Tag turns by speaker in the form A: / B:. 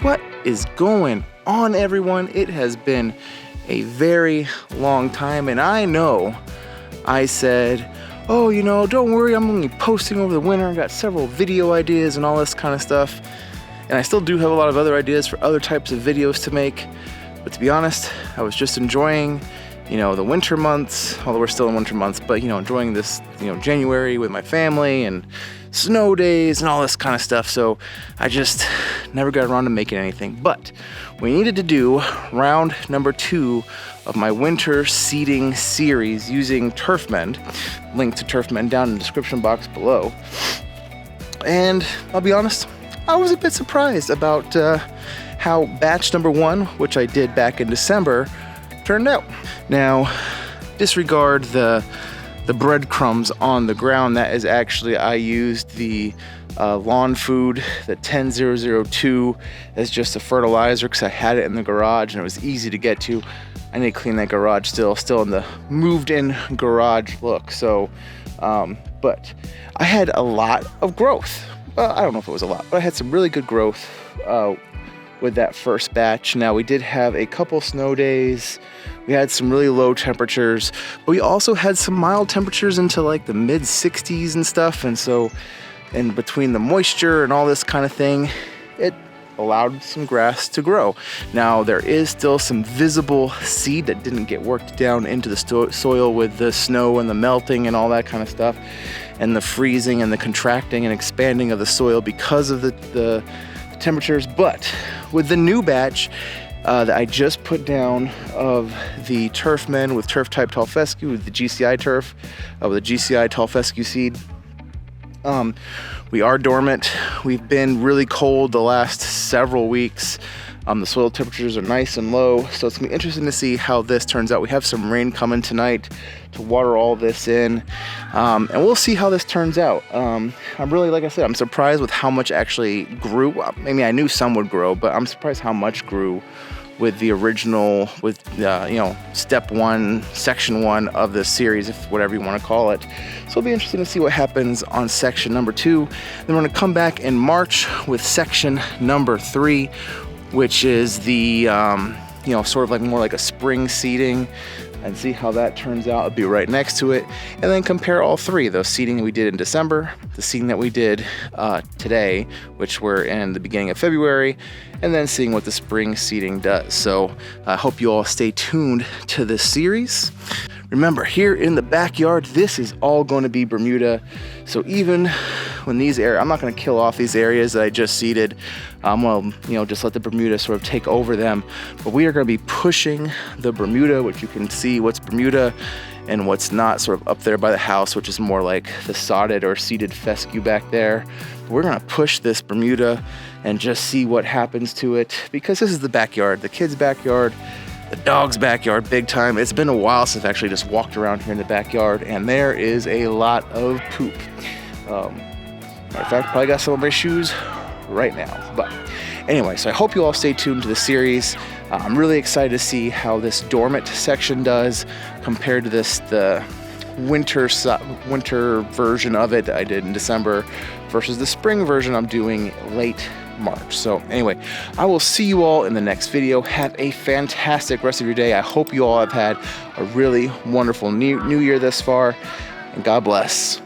A: What is going on, everyone? It has been a very long time, and I know I said, oh, you know, don't worry, I'm gonna be posting over the winter. I got several video ideas and all this kind of stuff, and I still do have a lot of other ideas for other types of videos to make, but to be honest, I was just enjoying, you know, the winter months, although we're still in winter months, but, you know, enjoying this, you know, January with my family and snow days and all this kind of stuff. So I just never got around to making anything. But we needed to do round number 2 of my winter seeding series using Turfmend. Link to Turfmend down in the description box below. And I'll be honest, I was a bit surprised about how batch number 1, which I did back in December, turned out. Now, disregard the breadcrumbs on the ground. That is actually, I used the lawn food, the 10002, as just a fertilizer because I had it in the garage and it was easy to get to. I need to clean that garage still in the moved in garage look. So, but I had a lot of growth. I don't know if it was a lot, but I had some really good growth with that first batch. Now, we did have a couple snow days. We had some really low temperatures, but we also had some mild temperatures into like the mid 60s and stuff. And so in between the moisture and all this kind of thing, it allowed some grass to grow. Now, there is still some visible seed that didn't get worked down into the soil with the snow and the melting and all that kind of stuff, and the freezing and the contracting and expanding of the soil because of the temperatures. But with the new batch that I just put down of the Turfmend with turf type tall fescue with the GCI turf, with the GCI tall fescue seed, we are dormant. We've been really cold the last several weeks. The soil temperatures are nice and low, so it's gonna be interesting to see how this turns out. We have some rain coming tonight to water all this in, and we'll see how this turns out. I'm really, like I said, I'm surprised with how much actually grew. Maybe I knew some would grow, but I'm surprised how much grew with the original, with you know, step 1, section 1 of this series, if whatever you want to call it. So it'll be interesting to see what happens on section number 2. Then we're going to come back in March with section number 3, which is the you know, sort of like more like a spring seeding, and see how that turns out. It'll be right next to it, and then compare all 3, the seeding we did in December, the seeding that we did today, which we're in the beginning of February, and then seeing what the spring seeding does. So I hope you all stay tuned to this series. Remember, here in the backyard, this is all going to be Bermuda. So even when these areas, I'm not going to kill off these areas that I just seeded. I'm going to, you know, just let the Bermuda sort of take over them. But we are going to be pushing the Bermuda, which you can see what's Bermuda and what's not, sort of up there by the house, which is more like the sodded or seeded fescue back there. But we're going to push this Bermuda and just see what happens to it, because this is the backyard, the kids' backyard, the dog's backyard, big time. It's been a while since I've actually just walked around here in the backyard, and there is a lot of poop. Matter of fact, probably got some of my shoes right now. But anyway, so I hope you all stay tuned to the series. I'm really excited to see how this dormant section does compared to the winter version of it that I did in December versus the spring version I'm doing late March. So anyway, I will see you all in the next video. Have a fantastic rest of your day. I hope you all have had a really wonderful new year thus far, and God bless.